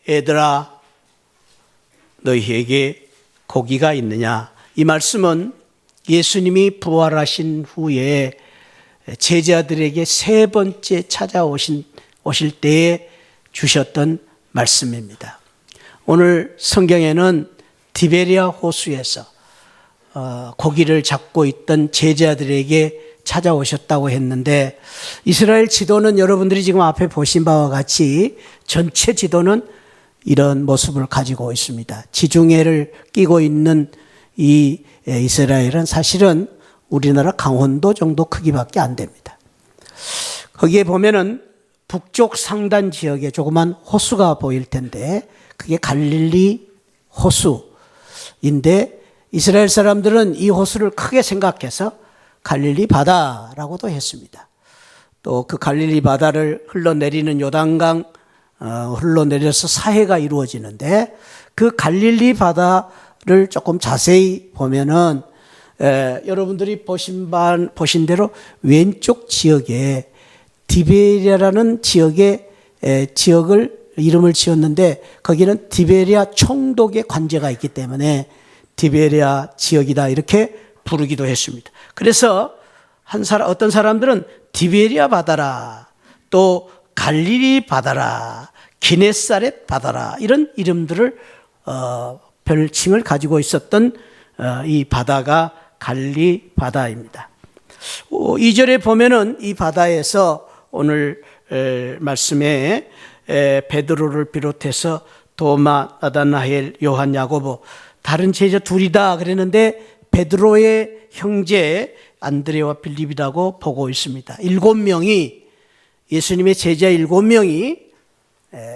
얘들아 너희에게 고기가 있느냐. 이 말씀은 예수님이 부활하신 후에 제자들에게 세 번째 오실 때에 주셨던 말씀입니다. 오늘 성경에는 디베리아 호수에서 고기를 잡고 있던 제자들에게 찾아오셨다고 했는데, 이스라엘 지도는 여러분들이 지금 앞에 보신 바와 같이 전체 지도는 이런 모습을 가지고 있습니다. 지중해를 끼고 있는 이 이스라엘은 사실은 우리나라 강원도 정도 크기밖에 안 됩니다. 거기에 보면은 북쪽 상단 지역에 조그만 호수가 보일 텐데 그게 갈릴리 호수인데, 이스라엘 사람들은 이 호수를 크게 생각해서 갈릴리 바다라고도 했습니다. 또 그 갈릴리 바다를 흘러내리는 요단강 흘러내려서 사해가 이루어지는데, 그 갈릴리 바다를 조금 자세히 보면은 여러분들이 보신 대로 왼쪽 지역에 디베리아라는 지역을 이름을 지었는데, 거기는 디베리아 총독의 관제가 있기 때문에 디베리아 지역이다 이렇게 부르기도 했습니다. 그래서 어떤 사람들은 디베리아 바다라, 또 갈릴리 바다라, 기네사렛 바다라, 이런 이름들을 별칭을 가지고 있었던 이 바다가 갈릴리 바다입니다. 2절에 보면은 이 바다에서 오늘 말씀에 베드로를 비롯해서 도마, 나다나엘, 요한, 야고보, 다른 제자 둘이다 그랬는데 베드로의 형제 안드레와 빌립이라고 보고 있습니다. 7명이, 예수님의 제자 7명이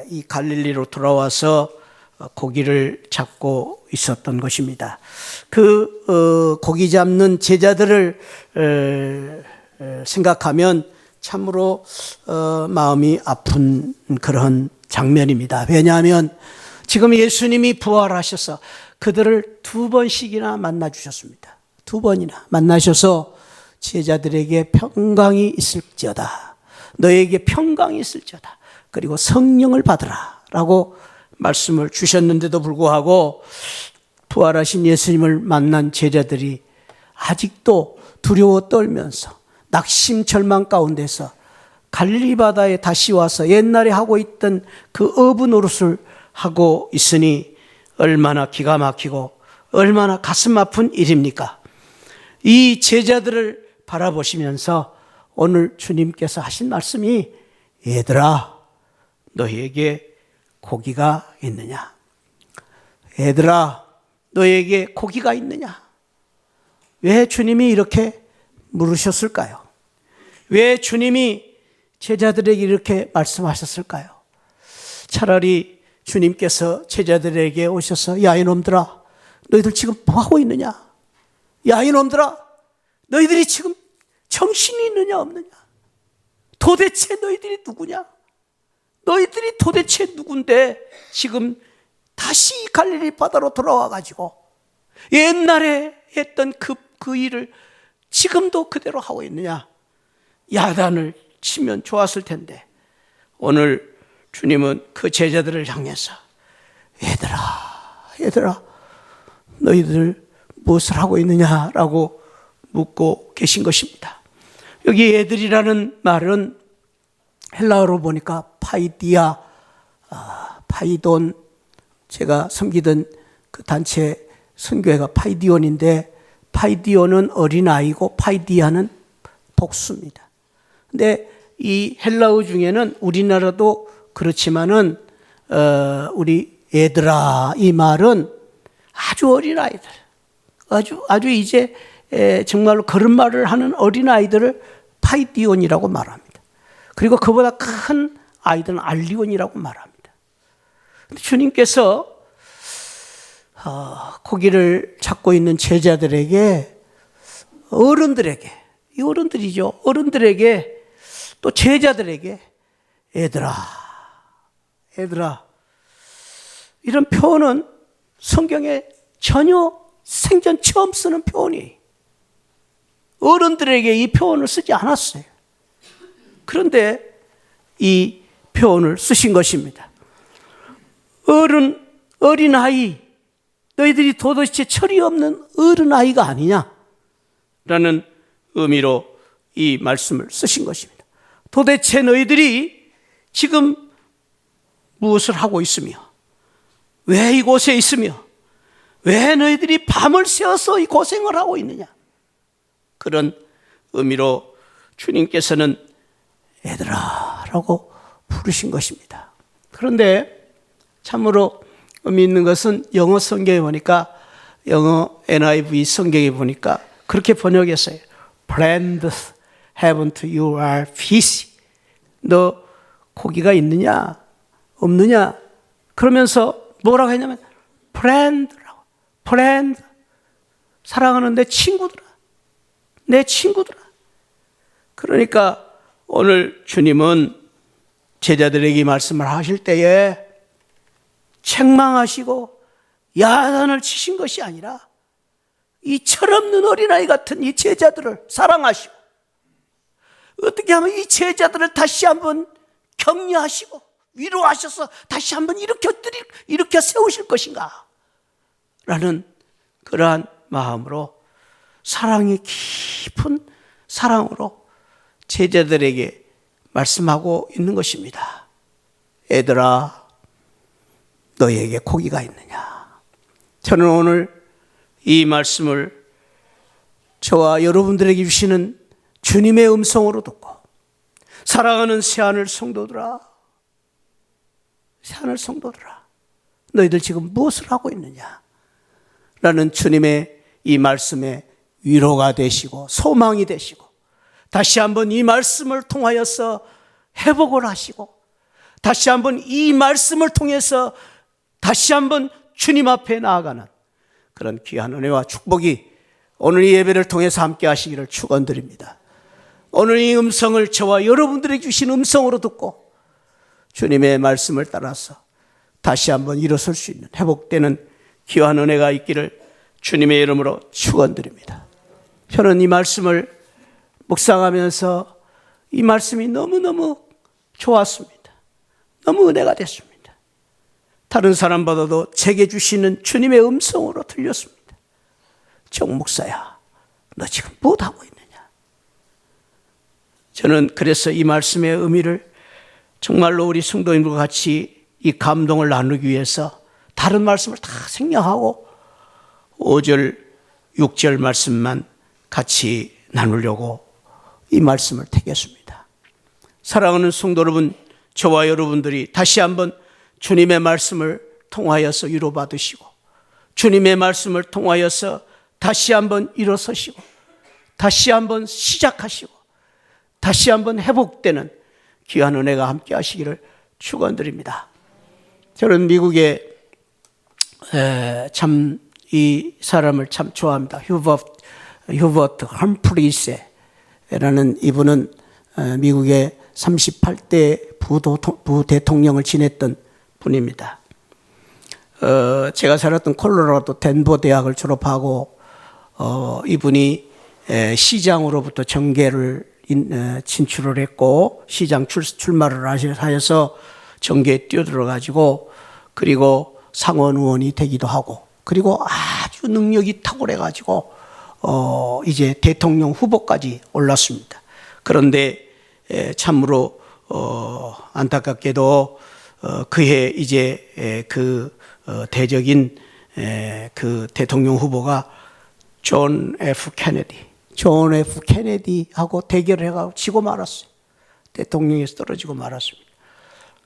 이 갈릴리로 돌아와서 고기를 잡고 있었던 것입니다. 그 고기 잡는 제자들을 생각하면 참으로 마음이 아픈 그런 장면입니다. 왜냐하면 지금 예수님이 부활하셔서 그들을 2번씩이나 만나 주셨습니다. 2번이나 만나셔서 제자들에게 평강이 있을지어다, 너에게 평강이 있을지어다, 그리고 성령을 받으라 라고 말씀을 주셨는데도 불구하고 부활하신 예수님을 만난 제자들이 아직도 두려워 떨면서 낙심절망 가운데서 갈릴리 바다에 다시 와서 옛날에 하고 있던 그 어부 노릇을 하고 있으니 얼마나 기가 막히고 얼마나 가슴 아픈 일입니까? 이 제자들을 바라보시면서 오늘 주님께서 하신 말씀이, 얘들아 너희에게 고기가 있느냐. 얘들아 너희에게 고기가 있느냐. 왜 주님이 이렇게 물으셨을까요? 왜 주님이 제자들에게 이렇게 말씀하셨을까요? 차라리 주님께서 제자들에게 오셔서, 야 이놈들아 너희들 지금 뭐하고 있느냐. 야 이놈들아 너희들이 지금 정신이 있느냐 없느냐. 도대체 너희들이 누구냐. 너희들이 도대체 누군데 지금 다시 갈릴리 바다로 돌아와 가지고 옛날에 했던 그 일을 지금도 그대로 하고 있느냐. 야단을 치면 좋았을 텐데, 오늘 주님은 그 제자들을 향해서 얘들아 너희들 무엇을 하고 있느냐라고 묻고 계신 것입니다. 여기 애들이라는 말은 헬라어로 보니까 파이디아, 파이돈, 제가 섬기던 그 단체 선교회가 파이디온인데, 파이디온은 어린아이고 파이디아는 복수입니다. 근데 이 헬라어 중에는 우리나라도 그렇지만은 우리 얘들아 이 말은 아주 어린아이들, 아주 이제 정말로 걸음마를 하는 어린아이들을 파이디온이라고 말합니다. 그리고 그보다 큰 아이들은 알리온이라고 말합니다. 근데 주님께서 고기를 잡고 있는 제자들에게, 어른들에게, 이 어른들이죠. 어른들에게 또 제자들에게 얘들아 이런 표현은 성경에 전혀 생전 처음 쓰는 표현이에요. 어른들에게 이 표현을 쓰지 않았어요. 그런데 이 표현을 쓰신 것입니다. 어린아이, 너희들이 도대체 철이 없는 어린아이가 아니냐? 라는 의미로 이 말씀을 쓰신 것입니다. 도대체 너희들이 지금 무엇을 하고 있으며, 왜 이곳에 있으며, 왜 너희들이 밤을 새워서 이 고생을 하고 있느냐? 그런 의미로 주님께서는 얘들아 라고 부르신 것입니다. 그런데 참으로 의미 있는 것은 영어 성경에 보니까, 영어 NIV 성경에 보니까 그렇게 번역했어요. Friends, haven't you are busy? 너 고기가 있느냐? 없느냐? 그러면서 뭐라고 했냐면 friend라고. friend. 사랑하는 내 친구들아. 내 친구들아. 그러니까 오늘 주님은 제자들에게 말씀을 하실 때에 책망하시고 야단을 치신 것이 아니라 이 철없는 어린아이 같은 이 제자들을 사랑하시고, 어떻게 하면 이 제자들을 다시 한번 격려하시고 위로하셔서 다시 한번 일으켜 세우실 것인가 라는 그러한 마음으로, 사랑이 깊은 사랑으로 제자들에게 말씀하고 있는 것입니다. 애들아, 너희에게 고기가 있느냐? 저는 오늘 이 말씀을 저와 여러분들에게 주시는 주님의 음성으로 듣고, 사랑하는 새하늘 성도들아, 새하늘 성도들아, 너희들 지금 무엇을 하고 있느냐? 라는 주님의 이 말씀에 위로가 되시고 소망이 되시고, 다시 한번 이 말씀을 통하여서 회복을 하시고, 다시 한번 이 말씀을 통해서 다시 한번 주님 앞에 나아가는 그런 귀한 은혜와 축복이 오늘 이 예배를 통해서 함께 하시기를 축원드립니다. 오늘 이 음성을 저와 여러분들에게 주신 음성으로 듣고 주님의 말씀을 따라서 다시 한번 일어설 수 있는 회복되는 귀한 은혜가 있기를 주님의 이름으로 축원드립니다. 저는 이 말씀을 묵상하면서 이 말씀이 너무너무 좋았습니다. 너무 은혜가 됐습니다. 다른 사람보다도 제게 주시는 주님의 음성으로 들렸습니다. 정 목사야, 너 지금 무엇하고 있느냐? 저는 그래서 이 말씀의 의미를 정말로 우리 성도님들과 같이 이 감동을 나누기 위해서 다른 말씀을 다 생략하고 5절, 6절 말씀만 같이 나누려고 이 말씀을 택했습니다. 사랑하는 성도 여러분, 저와 여러분들이 다시 한번 주님의 말씀을 통하여서 위로받으시고, 주님의 말씀을 통하여서 다시 한번 일어서시고, 다시 한번 시작하시고, 다시 한번 회복되는 귀한 은혜가 함께 하시기를 축원드립니다. 저는 미국에 참 이 사람을 참 좋아합니다. 휴버트 험프리스라는 이분은 미국의 38대 부대통령을 지냈던 분입니다. 제가 살았던 콜로라도 덴버 대학을 졸업하고 이분이 시장으로부터 정계를 진출을 했고, 시장 출마를 하여서 정계에 뛰어들어가지고, 그리고 상원 의원이 되기도 하고, 그리고 아주 능력이 탁월해가지고 이제 대통령 후보까지 올랐습니다. 그런데 참으로 안타깝게도 그해 이제 그 대적인 그 대통령 후보가 존 F 케네디하고 대결을 해가지고 지고 말았어요. 대통령에서 떨어지고 말았습니다.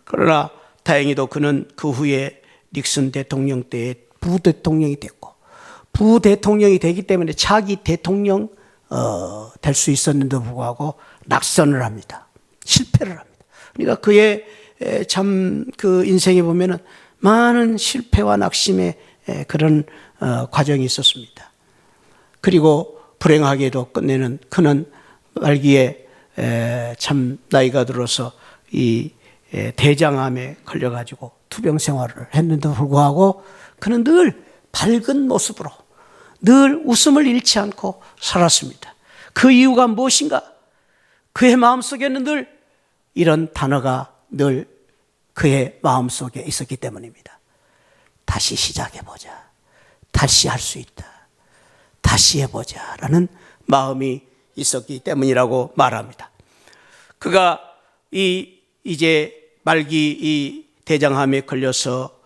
그러나 다행히도 그는 그 후에 닉슨 대통령 때에 부대통령이 됐고, 부대통령이 되기 때문에 차기 대통령 될 수 있었는데도 불구하고 낙선을 합니다. 실패를 합니다. 그러니까 그의 참 그 인생에 보면은 많은 실패와 낙심의 그런 과정이 있었습니다. 그리고 불행하게도 끝내는 그는 말기에 참 나이가 들어서 이 대장암에 걸려가지고 투병 생활을 했는데도 불구하고 그는 늘 밝은 모습으로 늘 웃음을 잃지 않고 살았습니다. 그 이유가 무엇인가? 그의 마음속에는 늘 이런 단어가 늘 그의 마음속에 있었기 때문입니다. 다시 시작해보자. 다시 할 수 있다. 다시 해보자. 라는 마음이 있었기 때문이라고 말합니다. 그가 이제 말기 이 대장암에 걸려서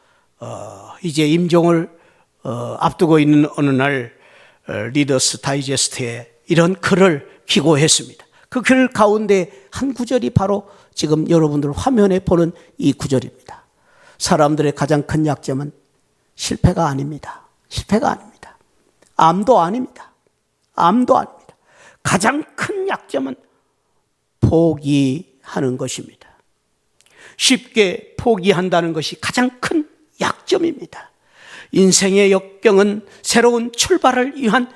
이제 임종을 앞두고 있는 어느 날 리더스 다이제스트에 이런 글을 기고했습니다. 그 글 가운데 한 구절이 바로 지금 여러분들 화면에 보는 이 구절입니다. 사람들의 가장 큰 약점은 실패가 아닙니다. 실패가 아닙니다. 암도 아닙니다. 암도 아닙니다. 가장 큰 약점은 포기하는 것입니다. 쉽게 포기한다는 것이 가장 큰 약점입니다. 인생의 역경은 새로운 출발을 위한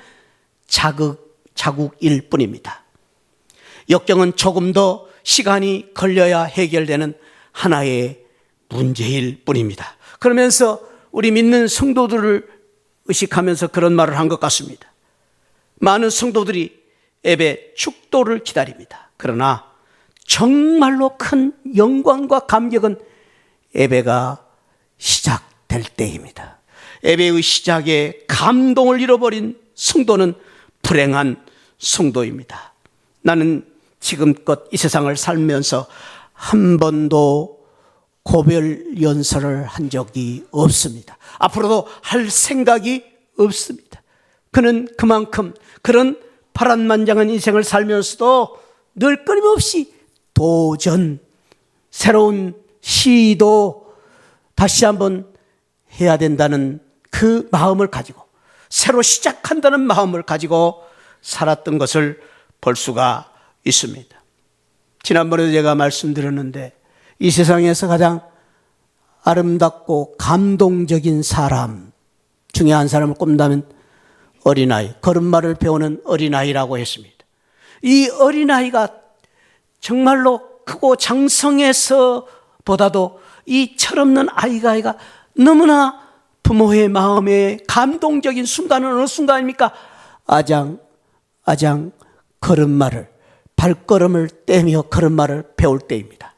자국일 뿐입니다. 역경은 조금 더 시간이 걸려야 해결되는 하나의 문제일 뿐입니다. 그러면서 우리 믿는 성도들을 의식하면서 그런 말을 한 것 같습니다. 많은 성도들이 예배 축도를 기다립니다. 그러나 정말로 큰 영광과 감격은 예배가 시작될 때입니다. 예배의 시작에 감동을 잃어버린 성도는 불행한 성도입니다. 나는 지금껏 이 세상을 살면서 한 번도 고별 연설을 한 적이 없습니다. 앞으로도 할 생각이 없습니다. 그는 그만큼 그런 파란만장한 인생을 살면서도 늘 끊임없이 도전, 새로운 시도 다시 한번 해야 된다는 그 마음을 가지고 새로 시작한다는 마음을 가지고 살았던 것을 볼 수가 있습니다. 지난번에도 제가 말씀드렸는데 이 세상에서 가장 아름답고 감동적인 사람 중에 한 사람을 꼽는다면 어린아이, 걸음마를 배우는 어린아이라고 했습니다. 이 어린아이가 정말로 크고 장성해서 보다도 이 철없는 아이가 너무나 부모의 마음에 감동적인 순간은 어느 순간입니까? 아장 걸음마를, 발걸음을 떼며 걸음마를 배울 때입니다.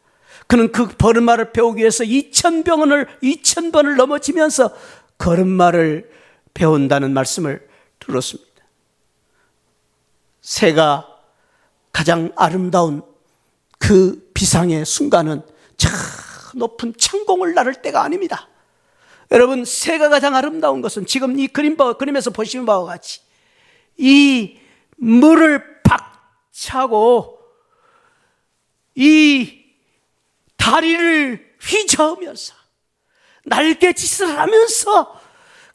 그는 그 걸음마를 배우기 위해서 2000번을 넘어지면서 걸음마를 배운다는 말씀을 들었습니다. 새가 가장 아름다운 그 비상의 순간은 저 높은 창공을 나를 때가 아닙니다. 여러분, 새가 가장 아름다운 것은 지금 이 그림에서 보시는 바와 같이 이 물을 박차고 이 다리를 휘저으면서 날개짓을 하면서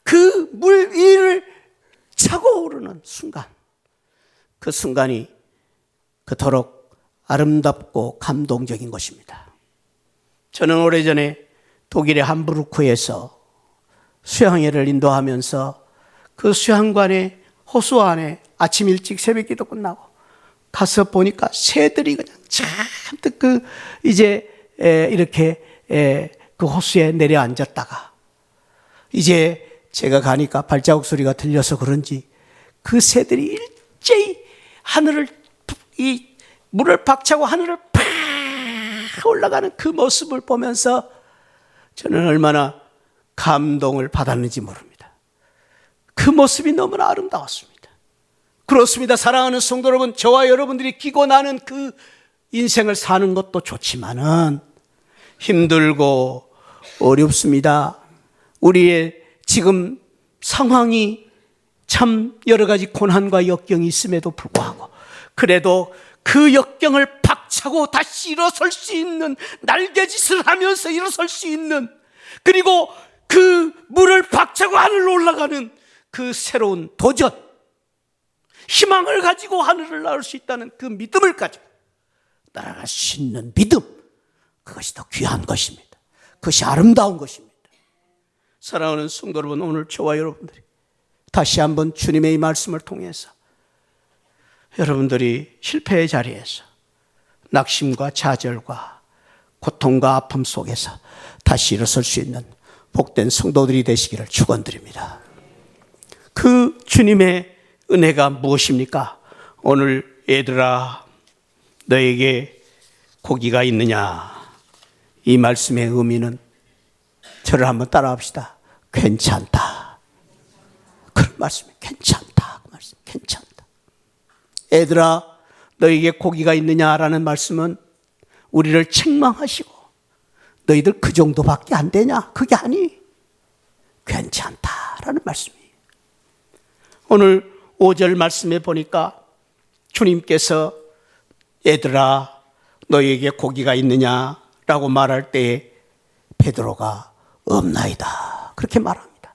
그 물 위를 차고 오르는 순간, 그 순간이 그토록 아름답고 감동적인 것입니다. 저는 오래전에 독일의 함부르크에서 수양회를 인도하면서 그 수양관의 호수 안에 아침 일찍 새벽 기도 끝나고 가서 보니까 새들이 그냥 잔뜩 이렇게 그 호수에 내려앉았다가 이제 제가 가니까 발자국 소리가 들려서 그런지 그 새들이 일제히 이 물을 박차고 하늘을 팍 올라가는 그 모습을 보면서 저는 얼마나 감동을 받았는지 모릅니다. 그 모습이 너무나 아름다웠습니다. 그렇습니다. 사랑하는 성도 여러분, 저와 여러분들이 끼고 나는 그 인생을 사는 것도 좋지만은 힘들고 어렵습니다. 우리의 지금 상황이 참 여러 가지 고난과 역경이 있음에도 불구하고 그래도 그 역경을 박차고 다시 일어설 수 있는, 날개짓을 하면서 일어설 수 있는, 그리고 그 물을 박차고 하늘로 올라가는 그 새로운 도전, 희망을 가지고 하늘을 나올 수 있다는 그 믿음을 가지고 날아갈 수 있는 믿음, 그것이 더 귀한 것입니다. 그것이 아름다운 것입니다. 사랑하는 성도 여러분, 오늘 저와 여러분들이 다시 한번 주님의 이 말씀을 통해서 여러분들이 실패의 자리에서 낙심과 좌절과 고통과 아픔 속에서 다시 일어설 수 있는 복된 성도들이 되시기를 축원드립니다. 그 주님의 은혜가 무엇입니까? 오늘 얘들아, 너에게 고기가 있느냐? 이 말씀의 의미는 저를 한번 따라합시다. 괜찮다. 그런 말씀이 괜찮다. 그 말씀 괜찮다. 애들아, 너에게 고기가 있느냐라는 말씀은 우리를 책망하시고 너희들 그 정도밖에 안 되냐? 그게 아니. 괜찮다라는 말씀이에요. 오늘 5절 말씀에 보니까 주님께서 얘들아 너희에게 고기가 있느냐라고 말할 때 베드로가 없나이다 그렇게 말합니다.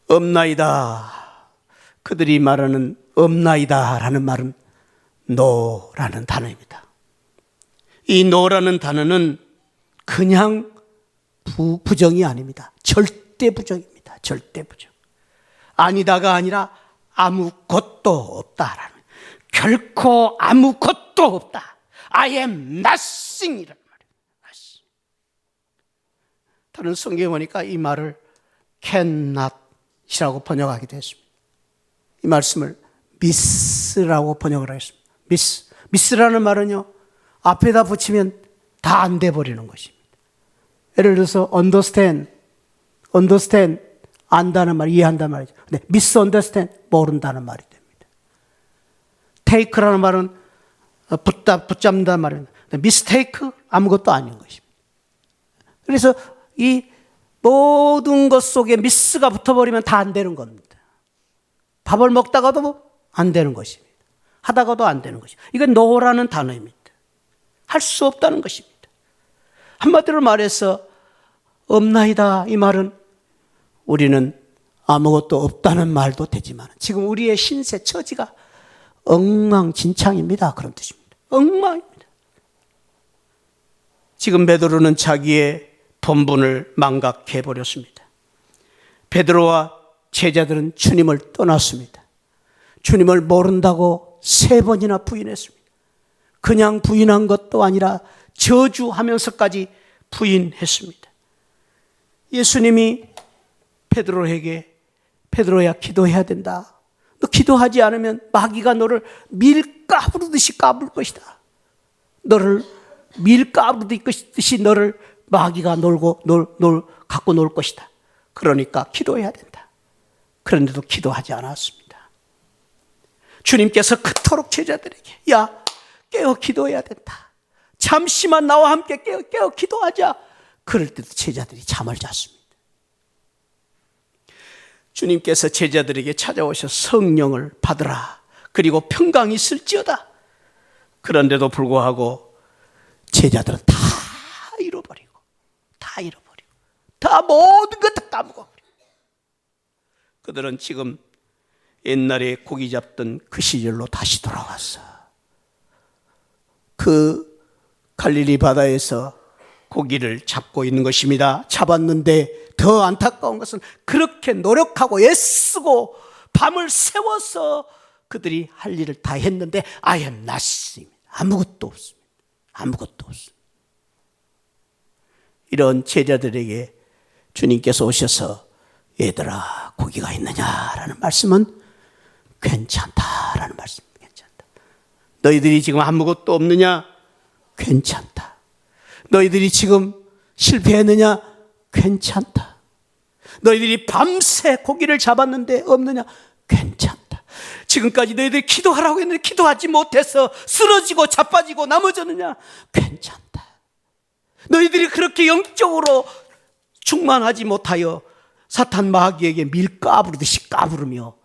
없나이다. 그들이 말하는 없나이다라는 말은 노라는 단어입니다. 이 노라는 단어는 그냥 부정이 아닙니다. 절대 부정입니다. 절대 부정. 아니다가 아니라 아무것도 없다라는, 결코 아무것도 없다. I am nothing 이라는 말이에요. nothing. 다른 성경에 보니까 이 말을 cannot이라고 번역하기도 했습니다. 이 말씀을 miss라고 번역을 하겠습니다. miss라는 말은요, 앞에다 붙이면 다 안 돼 버리는 것입니다. 예를 들어서 understand, 안다는 말, 이해한다는 말이죠. 근데 misunderstand, 모른다는 말이 됩니다. take라는 말은 붙잡는다는 말입니다. mistake, 아무것도 아닌 것입니다. 그래서 이 모든 것 속에 miss가 붙어버리면 다 안 되는 겁니다. 밥을 먹다가도 안 되는 것입니다. 하다가도 안 되는 것입니다. 이건 no라는 단어입니다. 할 수 없다는 것입니다. 한마디로 말해서 없나이다 이 말은 우리는 아무것도 없다는 말도 되지만 지금 우리의 신세 처지가 엉망진창입니다. 그런 뜻입니다. 엉망입니다. 지금 베드로는 자기의 본분을 망각해 버렸습니다. 베드로와 제자들은 주님을 떠났습니다. 주님을 모른다고 3번이나 부인했습니다. 그냥 부인한 것도 아니라 저주하면서까지 부인했습니다. 예수님이 베드로에게 베드로야 기도해야 된다. 너 기도하지 않으면 마귀가 너를 밀 까부르듯이 까불 것이다. 너를 밀 까부르듯이 너를 마귀가 갖고 놀 것이다. 그러니까 기도해야 된다. 그런데도 기도하지 않았습니다. 주님께서 그토록 제자들에게 야 깨어 기도해야 된다. 잠시만 나와 함께 깨어 기도하자. 그럴 때도 제자들이 잠을 잤습니다. 주님께서 제자들에게 찾아오셔 성령을 받으라. 그리고 평강이 있을지어다. 그런데도 불구하고 제자들은 다 잃어버리고 다 모든 것 다 까먹어버리고 그들은 지금 옛날에 고기 잡던 그 시절로 다시 돌아왔어. 그 갈릴리 바다에서 고기를 잡고 있는 것입니다. 잡았는데 더 안타까운 것은 그렇게 노력하고 애쓰고 밤을 새워서 그들이 할 일을 다 했는데 I am nothing. 아무것도 없습니다. 아무것도 없습니다. 이런 제자들에게 주님께서 오셔서 얘들아 고기가 있느냐라는 말씀은 괜찮다라는 말씀입니다. 괜찮다. 너희들이 지금 아무것도 없느냐? 괜찮다. 너희들이 지금 실패했느냐? 괜찮다. 너희들이 밤새 고기를 잡았는데 없느냐? 괜찮다. 지금까지 너희들이 기도하라고 했는데 기도하지 못해서 쓰러지고 자빠지고 넘어졌느냐? 괜찮다. 너희들이 그렇게 영적으로 충만하지 못하여 사탄 마귀에게 밀 까부르듯이 까부르며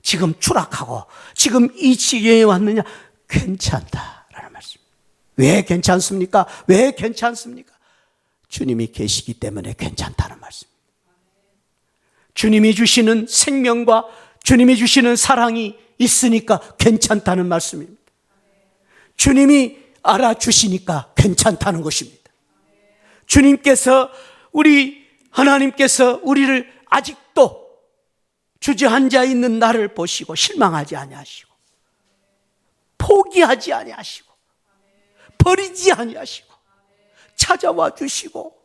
지금 추락하고 지금 이 지경에 왔느냐? 괜찮다라는 말씀. 왜 괜찮습니까? 왜 괜찮습니까? 주님이 계시기 때문에 괜찮다는 말씀. 주님이 주시는 생명과 주님이 주시는 사랑이 있으니까 괜찮다는 말씀입니다. 주님이 알아주시니까 괜찮다는 것입니다. 주님께서 하나님께서 우리를 아직도 주저앉아 있는 나를 보시고 실망하지 아니하시고 포기하지 아니하시고 버리지 아니하시고 찾아와 주시고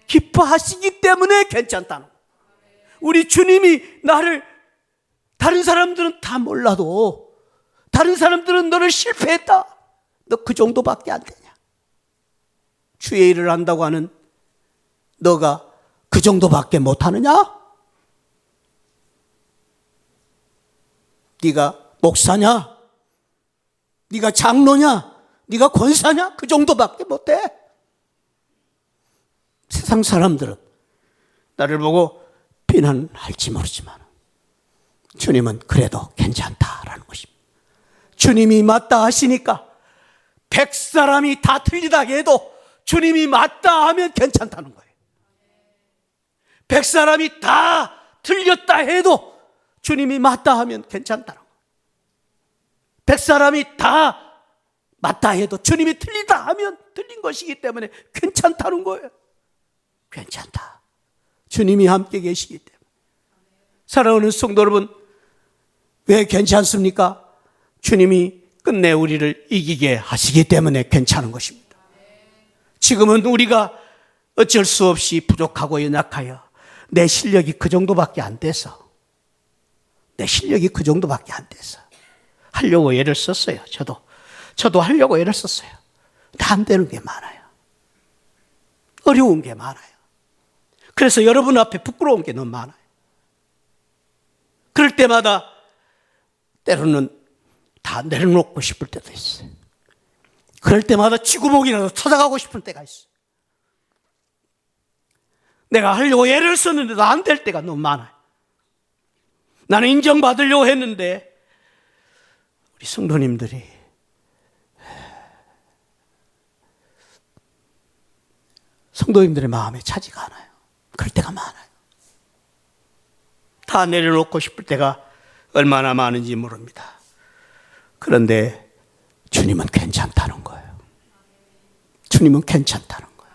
기뻐하시기 때문에 괜찮다는 거예요. 우리 주님이 나를 다른 사람들은 다 몰라도 다른 사람들은 너를 실패했다. 너 그 정도밖에 안 되냐. 주의 일을 한다고 하는 너가 그 정도밖에 못하느냐? 네가 목사냐? 네가 장로냐? 네가 권사냐? 그 정도밖에 못해. 세상 사람들은 나를 보고 비난할지 모르지만 주님은 그래도 괜찮다라는 것입니다. 주님이 맞다 하시니까 100사람이 다 틀리다 해도 주님이 맞다 하면 괜찮다는 거예요. 100사람이 다 틀렸다 해도 주님이 맞다 하면 괜찮다는 거예요. 100사람이 다 맞다 해도 주님이 틀리다 하면 틀린 것이기 때문에 괜찮다는 거예요. 괜찮다. 주님이 함께 계시기 때문에. 사랑하는 성도 여러분, 왜 괜찮습니까? 주님이 끝내 우리를 이기게 하시기 때문에 괜찮은 것입니다. 지금은 우리가 어쩔 수 없이 부족하고 연약하여 내 실력이 그 정도밖에 안 돼서 하려고 애를 썼어요. 저도 하려고 애를 썼어요. 다 안 되는 게 많아요. 어려운 게 많아요. 그래서 여러분 앞에 부끄러운 게 너무 많아요. 그럴 때마다 때로는 다 내려놓고 싶을 때도 있어요. 그럴 때마다 쥐구멍이라도 찾아가고 싶을 때가 있어요. 내가 하려고 애를 썼는데도 안 될 때가 너무 많아요. 나는 인정받으려고 했는데 우리 성도님들이 성도님들의 마음에 차지가 않아요. 그럴 때가 많아요. 다 내려놓고 싶을 때가 얼마나 많은지 모릅니다. 그런데 주님은 괜찮다는 거예요. 주님은 괜찮다는 거예요.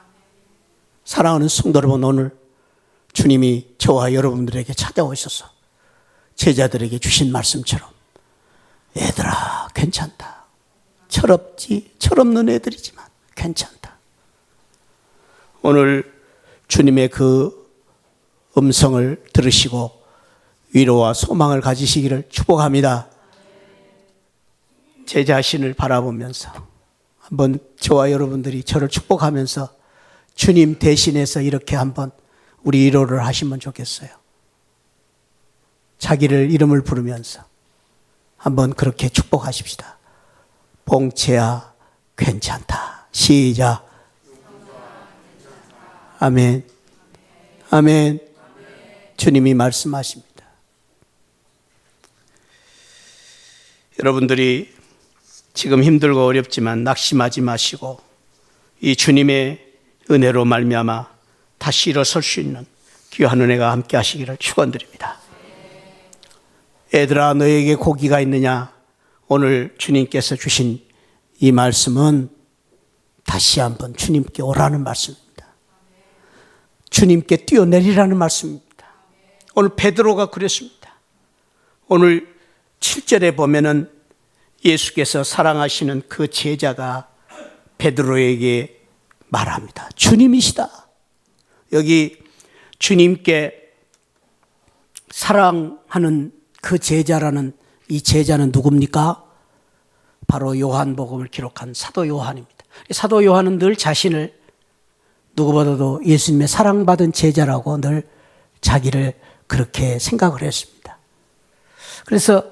사랑하는 성도 여러분, 오늘 주님이 저와 여러분들에게 찾아오셔서 제자들에게 주신 말씀처럼 얘들아 괜찮다. 철없는 애들이지만 괜찮다. 오늘 주님의 그 음성을 들으시고 위로와 소망을 가지시기를 축복합니다. 제 자신을 바라보면서 한번 저와 여러분들이 저를 축복하면서 주님 대신해서 이렇게 한번 우리 위로를 하시면 좋겠어요. 자기를 이름을 부르면서 한번 그렇게 축복하십시다. 봉채야 괜찮다. 시작. 아멘. 아멘. 주님이 말씀하십니다. 여러분들이 지금 힘들고 어렵지만 낙심하지 마시고 이 주님의 은혜로 말미암아 다시 일어설 수 있는 귀한 은혜가 함께 하시기를 축원드립니다. 애들아 너에게 고기가 있느냐? 오늘 주님께서 주신 이 말씀은 다시 한번 주님께 오라는 말씀입니다. 주님께 뛰어내리라는 말씀입니다. 오늘 베드로가 그랬습니다. 오늘 7절에 보면은 예수께서 사랑하시는 그 제자가 베드로에게 말합니다. 주님이시다. 여기 주님께 사랑하는 그 제자라는 이 제자는 누굽니까? 바로 요한복음을 기록한 사도 요한입니다. 사도 요한은 늘 자신을 누구보다도 예수님의 사랑받은 제자라고 늘 자기를 그렇게 생각을 했습니다. 그래서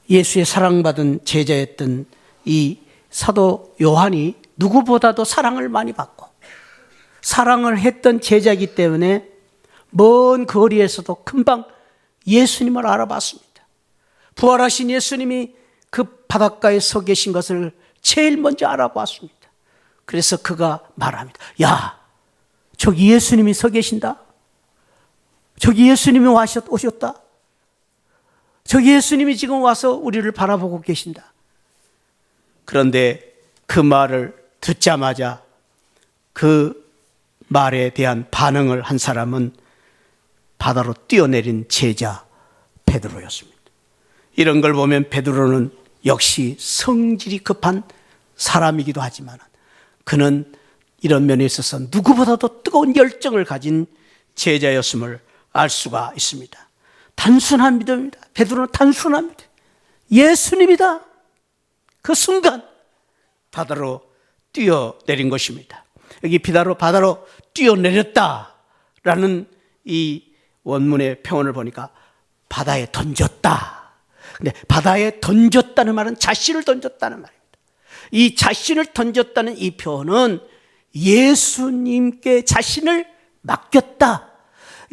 예수의 사랑받은 제자였던 이 사도 요한이 누구보다도 사랑을 많이 받고 사랑을 했던 제자이기 때문에 먼 거리에서도 금방 예수님을 알아봤습니다. 부활하신 예수님이 그 바닷가에 서 계신 것을 제일 먼저 알아봤습니다. 그래서 그가 말합니다. 야, 저기 예수님이 서 계신다. 저기 예수님이 오셨다. 저기 예수님이 지금 와서 우리를 바라보고 계신다. 그런데 그 말을 듣자마자 그 말에 대한 반응을 한 사람은 바다로 뛰어내린 제자 베드로였습니다. 이런 걸 보면 베드로는 역시 성질이 급한 사람이기도 하지만 그는 이런 면에 있어서 누구보다도 뜨거운 열정을 가진 제자였음을 알 수가 있습니다. 단순한 믿음입니다. 베드로는 단순합니다. 예수님이다. 그 순간 바다로 뛰어내린 것입니다. 여기 바다로 뛰어내렸다라는 이 원문의 표현을 보니까 바다에 던졌다. 근데 바다에 던졌다는 말은 자신을 던졌다는 말입니다. 이 자신을 던졌다는 이 표현은 예수님께 자신을 맡겼다.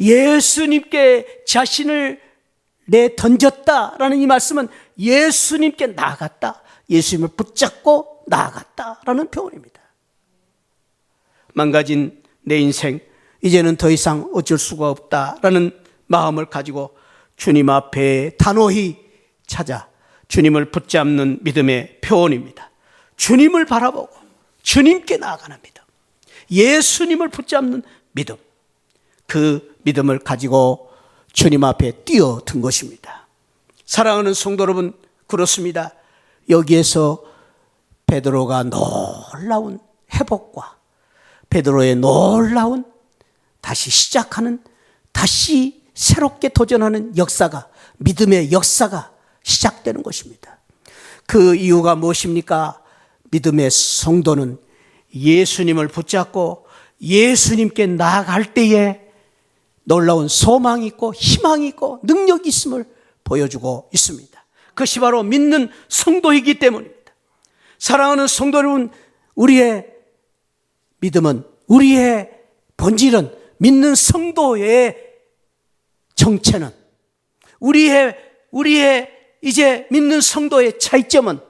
예수님께 자신을 던졌다라는 이 말씀은 예수님께 나아갔다. 예수님을 붙잡고 나아갔다라는 표현입니다. 망가진 내 인생, 이제는 더 이상 어쩔 수가 없다라는 마음을 가지고 주님 앞에 단호히 찾아 주님을 붙잡는 믿음의 표현입니다. 주님을 바라보고 주님께 나아가는 믿음, 예수님을 붙잡는 믿음, 그 믿음을 가지고 주님 앞에 뛰어든 것입니다. 사랑하는 성도 여러분, 그렇습니다. 여기에서 베드로가 놀라운 회복과 베드로의 놀라운 다시 시작하는, 다시 새롭게 도전하는 역사가, 믿음의 역사가 시작되는 것입니다. 그 이유가 무엇입니까? 믿음의 성도는 예수님을 붙잡고 예수님께 나아갈 때에 놀라운 소망이 있고 희망이 있고 능력이 있음을 보여주고 있습니다. 그것이 바로 믿는 성도이기 때문입니다. 사랑하는 성도 여러분, 우리의 믿음은, 우리의 본질은, 믿는 성도의 정체는, 우리의 이제 믿는 성도의 차이점은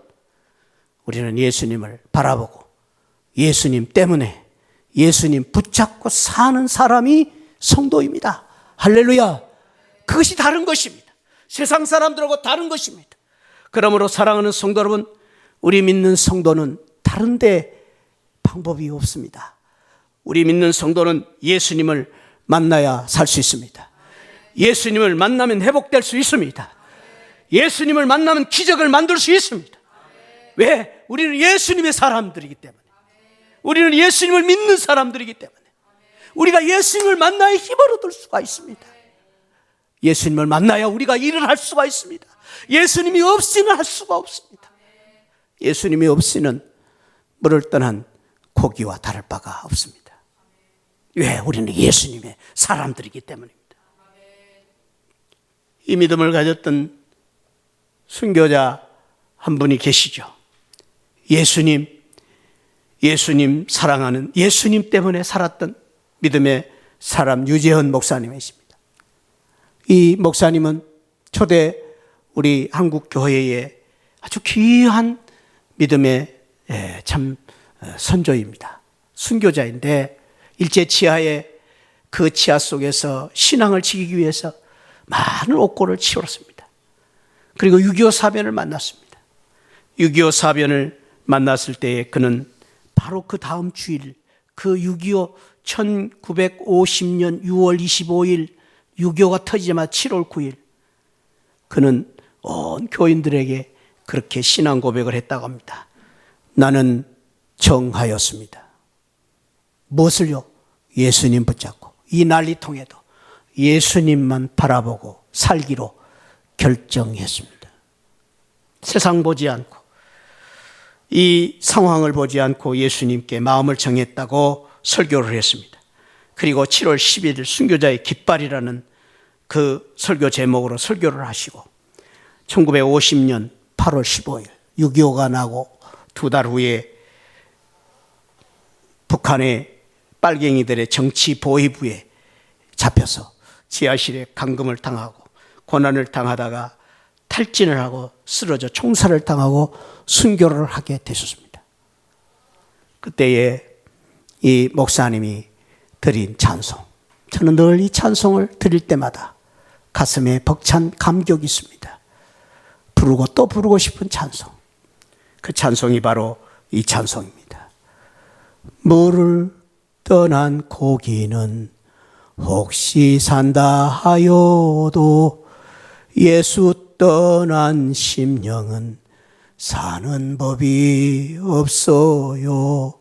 우리는 예수님을 바라보고 예수님 때문에 예수님 붙잡고 사는 사람이 성도입니다. 할렐루야. 그것이 다른 것입니다. 세상 사람들하고 다른 것입니다. 그러므로 사랑하는 성도 여러분, 우리 믿는 성도는 다른데 방법이 없습니다. 우리 믿는 성도는 예수님을 만나야 살 수 있습니다. 예수님을 만나면 회복될 수 있습니다. 예수님을 만나면 기적을 만들 수 있습니다. 왜? 우리는 예수님의 사람들이기 때문에, 우리는 예수님을 믿는 사람들이기 때문에 우리가 예수님을 만나야 힘을 얻을 수가 있습니다. 예수님을 만나야 우리가 일을 할 수가 있습니다. 예수님이 없이는 할 수가 없습니다. 예수님이 없이는 물을 떠난 고기와 다를 바가 없습니다. 왜? 우리는 예수님의 사람들이기 때문입니다. 이 믿음을 가졌던 순교자 한 분이 계시죠. 예수님 사랑하는, 예수님 때문에 살았던 믿음의 사람 유재헌 목사님이십니다. 이 목사님은 초대 우리 한국 교회의 아주 귀한 믿음의 참 선조입니다. 순교자인데 일제 치하에 그 치하 속에서 신앙을 지키기 위해서 많은 옥고를 치렀습니다. 그리고 6.25 사변을 만났습니다. 6.25 사변을 만났을 때에 그는 바로 그 다음 주일, 그 6.25 1950년 6월 25일 6.25가 터지자마자 7월 9일 그는 온 교인들에게 그렇게 신앙 고백을 했다고 합니다. 나는 정하였습니다. 무엇을요? 예수님 붙잡고 이 난리통에도 예수님만 바라보고 살기로 결정했습니다. 세상 보지 않고 이 상황을 보지 않고 예수님께 마음을 정했다고 설교를 했습니다. 그리고 7월 10일 순교자의 깃발이라는 그 설교 제목으로 설교를 하시고 1950년 8월 15일 6.25가 나고 두 달 후에 북한의 빨갱이들의 정치 보위부에 잡혀서 지하실에 감금을 당하고 고난을 당하다가 탈진을 하고 쓰러져 총살을 당하고 순교를 하게 되셨습니다. 그때에 이 목사님이 드린 찬송, 저는 늘 이 찬송을 드릴 때마다 가슴에 벅찬 감격이 있습니다. 부르고 또 부르고 싶은 찬송, 그 찬송이 바로 이 찬송입니다. 물을 떠난 고기는 혹시 산다 하여도 예수 떠난 심령은 사는 법이 없어요.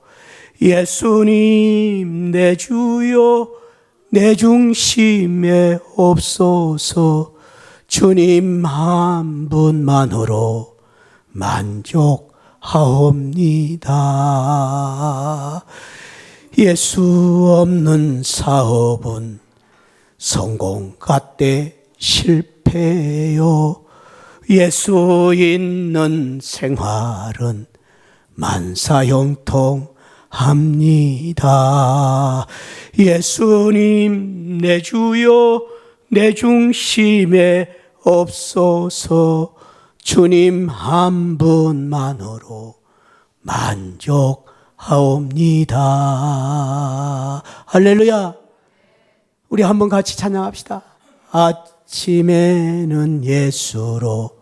예수님 내 주여 내 중심에 없어서 주님 한 분만으로 만족하옵니다. 예수 없는 사업은 성공 같대 실패요. 예수 있는 생활은 만사형통합니다. 예수님 내 주여 내 중심에 없소서. 주님 한 분만으로 만족하옵니다. 할렐루야. 우리 한번 같이 찬양합시다. 아침에는 예수로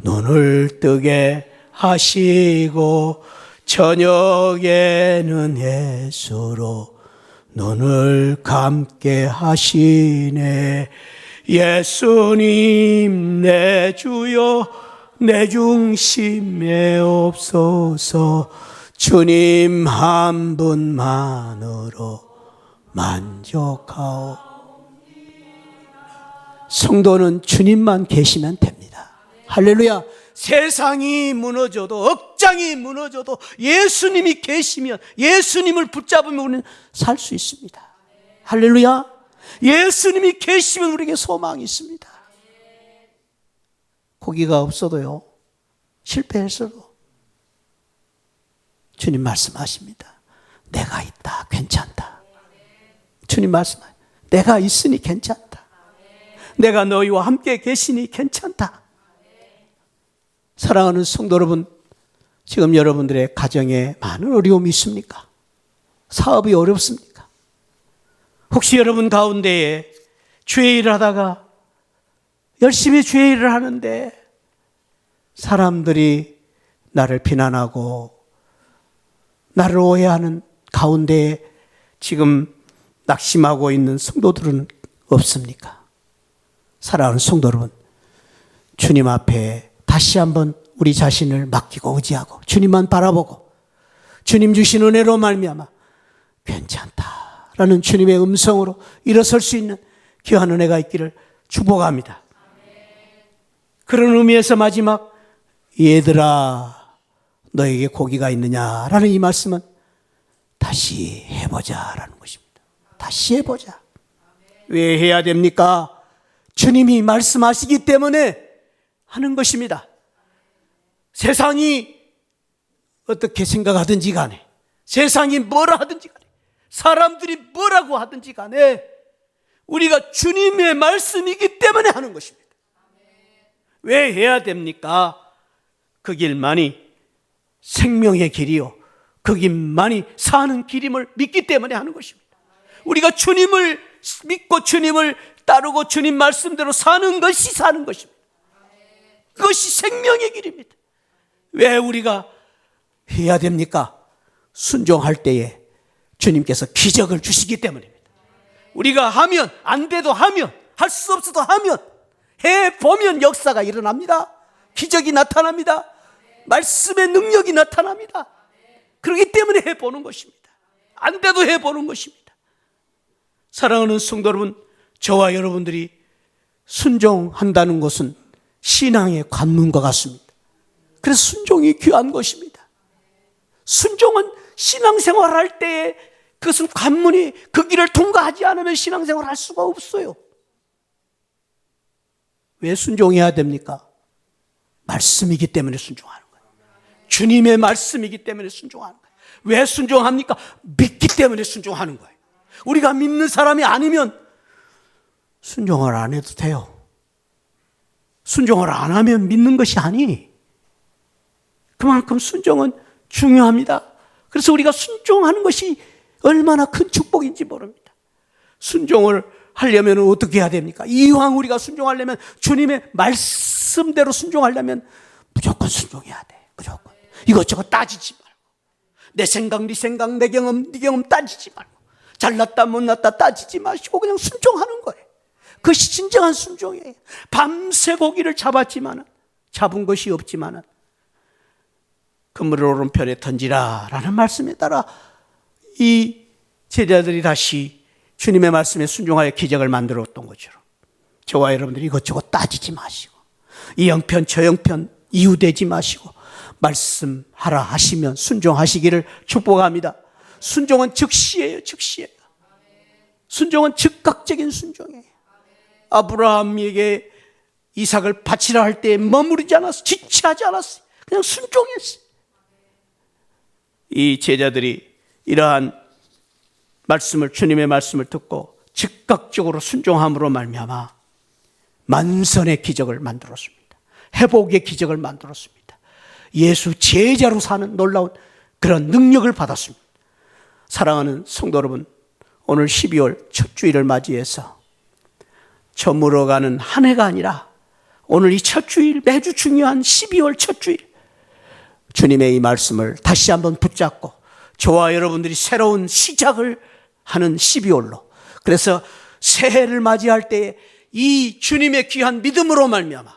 눈을 뜨게 하시고 저녁에는 예수로 눈을 감게 하시네. 예수님 내 주여 내 중심에 없소서. 주님 한 분만으로 만족하오. 성도는 주님만 계시면 됩니다. 할렐루야. 세상이 무너져도 억장이 무너져도 예수님이 계시면 예수님을 붙잡으면 우리는 살 수 있습니다. 할렐루야. 예수님이 계시면 우리에게 소망이 있습니다. 고기가 없어도요, 실패했어도 주님 말씀하십니다. 내가 있다, 괜찮다. 주님 말씀하십니다. 내가 있으니 괜찮다. 내가 너희와 함께 계시니 괜찮다. 사랑하는 성도 여러분, 지금 여러분들의 가정에 많은 어려움이 있습니까? 사업이 어렵습니까? 혹시 여러분 가운데에 주의 일을 하다가 열심히 주의 일을 하는데 사람들이 나를 비난하고 나를 오해하는 가운데에 지금 낙심하고 있는 성도들은 없습니까? 사랑하는 성도 여러분, 주님 앞에 다시 한번 우리 자신을 맡기고 의지하고 주님만 바라보고 주님 주신 은혜로 말미암아 괜찮다라는 주님의 음성으로 일어설 수 있는 귀한 은혜가 있기를 축복합니다. 그런 의미에서 마지막 얘들아 너에게 고기가 있느냐라는 이 말씀은 다시 해보자라는 것입니다. 다시 해보자. 왜 해야 됩니까? 주님이 말씀하시기 때문에 하는 것입니다. 세상이 어떻게 생각하든지 간에, 세상이 뭐라 하든지 간에, 사람들이 뭐라고 하든지 간에 우리가 주님의 말씀이기 때문에 하는 것입니다. 왜 해야 됩니까? 그 길만이 생명의 길이요, 그 길만이 사는 길임을 믿기 때문에 하는 것입니다. 우리가 주님을 믿고 주님을 따르고 주님 말씀대로 사는 것이 사는 것입니다. 그것이 생명의 길입니다. 왜 우리가 해야 됩니까? 순종할 때에 주님께서 기적을 주시기 때문입니다. 우리가 하면, 안 돼도 하면, 할 수 없어도 하면, 해보면 역사가 일어납니다. 기적이 나타납니다. 말씀의 능력이 나타납니다. 그렇기 때문에 해보는 것입니다. 안 돼도 해보는 것입니다. 사랑하는 성도 여러분, 저와 여러분들이 순종한다는 것은 신앙의 관문과 같습니다. 그래서 순종이 귀한 것입니다. 순종은 신앙생활 할 때에 그것은 관문이 그 길을 통과하지 않으면 신앙생활 할 수가 없어요. 왜 순종해야 됩니까? 말씀이기 때문에 순종하는 거예요. 주님의 말씀이기 때문에 순종하는 거예요. 왜 순종합니까? 믿기 때문에 순종하는 거예요. 우리가 믿는 사람이 아니면 순종을 안 해도 돼요. 순종을 안 하면 믿는 것이 아니. 그만큼 순종은 중요합니다. 그래서 우리가 순종하는 것이 얼마나 큰 축복인지 모릅니다. 순종을 하려면 어떻게 해야 됩니까? 이왕 우리가 순종하려면, 주님의 말씀대로 순종하려면 무조건 순종해야 돼. 무조건. 이것저것 따지지 말고, 내 생각, 네 생각, 내 경험, 네 경험 따지지 말고, 잘났다 못났다 따지지 마시고 그냥 순종하는 거예요. 그것이 진정한 순종이에요. 밤새 고기를 잡았지만은, 잡은 것이 없지만은 그물을 오른편에 던지라 라는 말씀에 따라 이 제자들이 다시 주님의 말씀에 순종하여 기적을 만들었던 것처럼 저와 여러분들이 이것저것 따지지 마시고, 이 형편 저 형편 이유되지 마시고 말씀하라 하시면 순종하시기를 축복합니다. 순종은 즉시예요. 즉시예요. 순종은 즉각적인 순종이에요. 아브라함에게 이삭을 바치라 할 때 머무르지 않았어. 지체하지 않았어. 그냥 순종했어. 이 제자들이 이러한 말씀을, 주님의 말씀을 듣고 즉각적으로 순종함으로 말미암아 만선의 기적을 만들었습니다. 회복의 기적을 만들었습니다. 예수 제자로 사는 놀라운 그런 능력을 받았습니다. 사랑하는 성도 여러분, 오늘 12월 첫 주일을 맞이해서 저물어가는 한 해가 아니라 오늘 이 첫 주일, 매주 중요한 12월 첫 주일, 주님의 이 말씀을 다시 한번 붙잡고 저와 여러분들이 새로운 시작을 하는 12월로, 그래서 새해를 맞이할 때 이 주님의 귀한 믿음으로 말미암아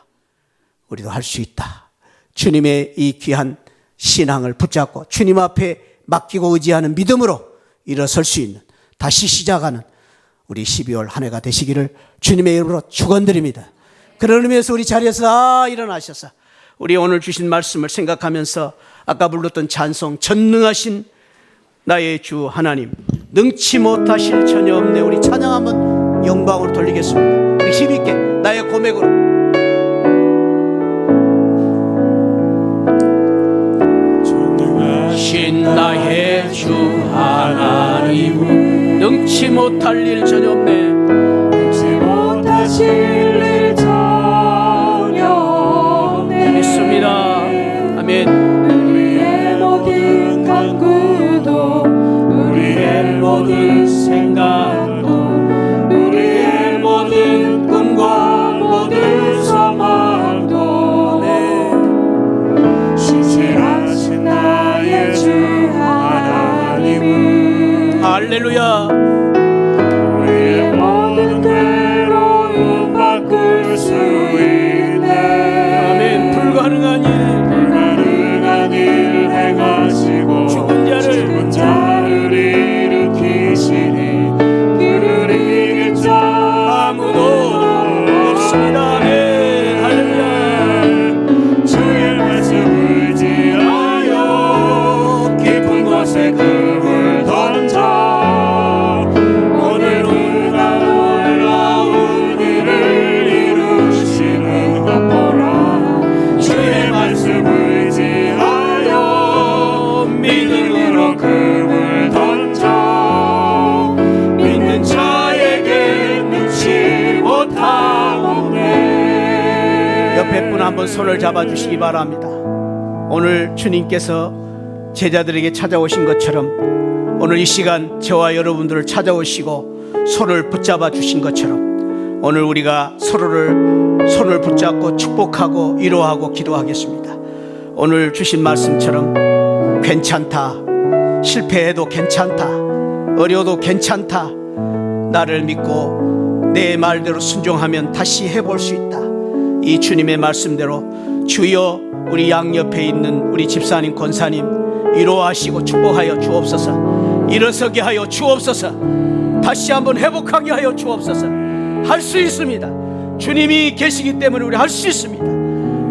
우리도 할 수 있다. 주님의 이 귀한 신앙을 붙잡고 주님 앞에 맡기고 의지하는 믿음으로 일어설 수 있는, 다시 시작하는 우리 12월 한 해가 되시기를 주님의 이름으로 축원드립니다. 그런 의미에서 우리 자리에서 일어나셔서 우리 오늘 주신 말씀을 생각하면서 아까 불렀던 찬송, 전능하신 나의 주 하나님, 능치 못하실 전혀 없네, 우리 찬양 한번 영광으로 돌리겠습니다. 우리 힘있게 나의 고백으로. 전능하신 나의 주 하나님, 능치 못할 일 전혀 없네, 능치 못하실 일 전혀 없네. 믿습니다. 아멘. 우리의 모든 간구도, 우리의 모든 생각도, 우리의 모든 꿈과 모든 소망도 신실하신 나의 주 하나님은 할렐루야. 우리의 모든 괴로움 바꿀 수 있네. 아멘. 불가능한 일 행하시고 죽은 자를 일으키시니 그를 이길 자 아무도 없습니다. 아멘. 할렐루야. 주의 말씀 의지하여 깊은 곳에 금을 던져 오늘 우리가 놀라운 일을 이루시는 것 보라. 주의 말씀 의지하여 믿음으로 금을 던져 믿는 자에게 능치 못하오네. 옆에 분 한번 손을 잡아주시기 바랍니다. 오늘 주님께서 제자들에게 찾아오신 것처럼 오늘 이 시간 저와 여러분들을 찾아오시고 손을 붙잡아 주신 것처럼 오늘 우리가 서로를 손을 붙잡고 축복하고 위로하고 기도하겠습니다. 오늘 주신 말씀처럼 괜찮다, 실패해도 괜찮다, 어려워도 괜찮다, 나를 믿고 내 말대로 순종하면 다시 해볼 수 있다. 이 주님의 말씀대로 주여 우리 양옆에 있는 우리 집사님, 권사님 위로하시고 축복하여 주옵소서. 일어서게 하여 주옵소서. 다시 한번 회복하게 하여 주옵소서. 할 수 있습니다. 주님이 계시기 때문에 우리 할 수 있습니다.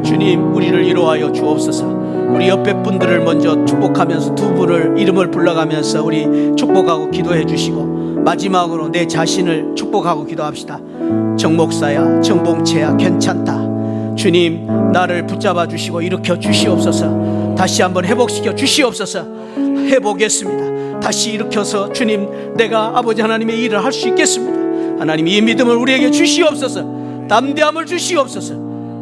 주님, 우리를 위로하여 주옵소서. 우리 옆에 분들을 먼저 축복하면서 두 분을 이름을 불러가면서 우리 축복하고 기도해 주시고 마지막으로 내 자신을 축복하고 기도합시다. 정목사야, 정봉채야, 괜찮다. 주님, 나를 붙잡아 주시고 일으켜 주시옵소서. 다시 한번 회복시켜 주시옵소서. 해보겠습니다. 다시 일으켜서 주님, 내가 아버지 하나님의 일을 할 수 있겠습니다. 하나님, 이 믿음을 우리에게 주시옵소서. 담대함을 주시옵소서.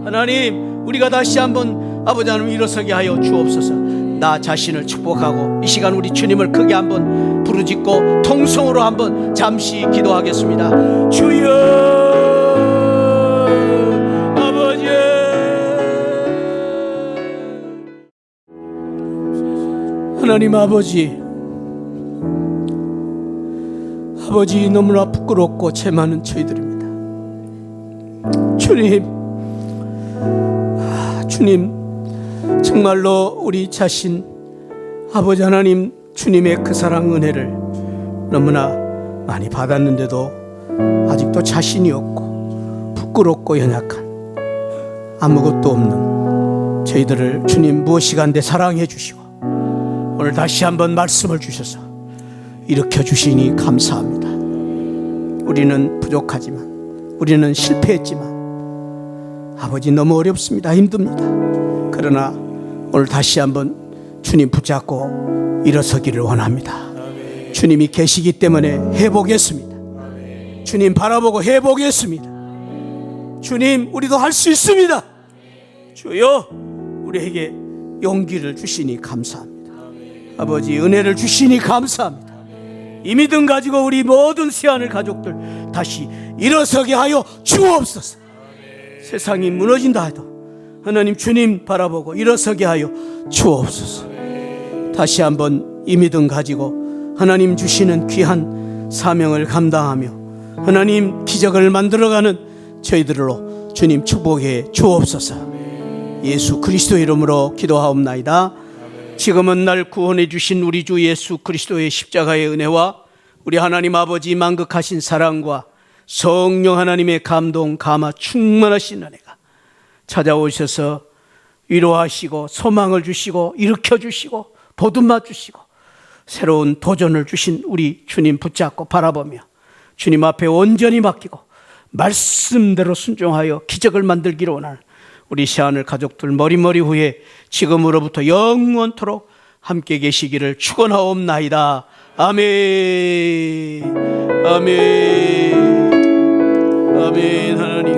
하나님, 우리가 다시 한번 아버지 하나님 일어서게 하여 주옵소서. 나 자신을 축복하고 이 시간 우리 주님을 크게 한번 부르짖고 통성으로 한번 잠시 기도하겠습니다. 주여 아버지, 하나님 아버지, 아버지, 너무나 부끄럽고 죄 많은 저희들입니다. 주님, 정말로 우리 자신 아버지 하나님 주님의 그 사랑 은혜를 너무나 많이 받았는데도 아직도 자신이 없고 부끄럽고 연약한 아무것도 없는 저희들을 주님 무엇이간데 사랑해 주시고 오늘 다시 한번 말씀을 주셔서 일으켜 주시니 감사합니다. 우리는 부족하지만, 우리는 실패했지만 아버지 너무 어렵습니다. 힘듭니다. 그러나 오늘 다시 한번 주님 붙잡고 일어서기를 원합니다. 주님이 계시기 때문에 해보겠습니다. 주님 바라보고 해보겠습니다. 주님, 우리도 할 수 있습니다. 주여, 우리에게 용기를 주시니 감사합니다. 아버지, 은혜를 주시니 감사합니다. 이 믿음 가지고 우리 모든 새하늘 가족들 다시 일어서게 하여 주옵소서. 세상이 무너진다 해도 하나님 주님 바라보고 일어서게 하여 주옵소서. 다시 한번 이 믿음 가지고 하나님 주시는 귀한 사명을 감당하며 하나님 기적을 만들어가는 저희들로 주님 축복해 주옵소서. 예수 그리스도의 이름으로 기도하옵나이다. 지금은 날 구원해 주신 우리 주 예수 그리스도의 십자가의 은혜와 우리 하나님 아버지 만극하신 사랑과 성령 하나님의 감동 감화 충만하신 은혜가 찾아오셔서 위로하시고 소망을 주시고 일으켜 주시고 보듬어 주시고 새로운 도전을 주신 우리 주님 붙잡고 바라보며 주님 앞에 온전히 맡기고 말씀대로 순종하여 기적을 만들기를 원하는 우리 새하늘 가족들 머리머리 후에 지금으로부터 영원토록 함께 계시기를 축원하옵나이다. 아멘. 아멘. 아멘. 하나님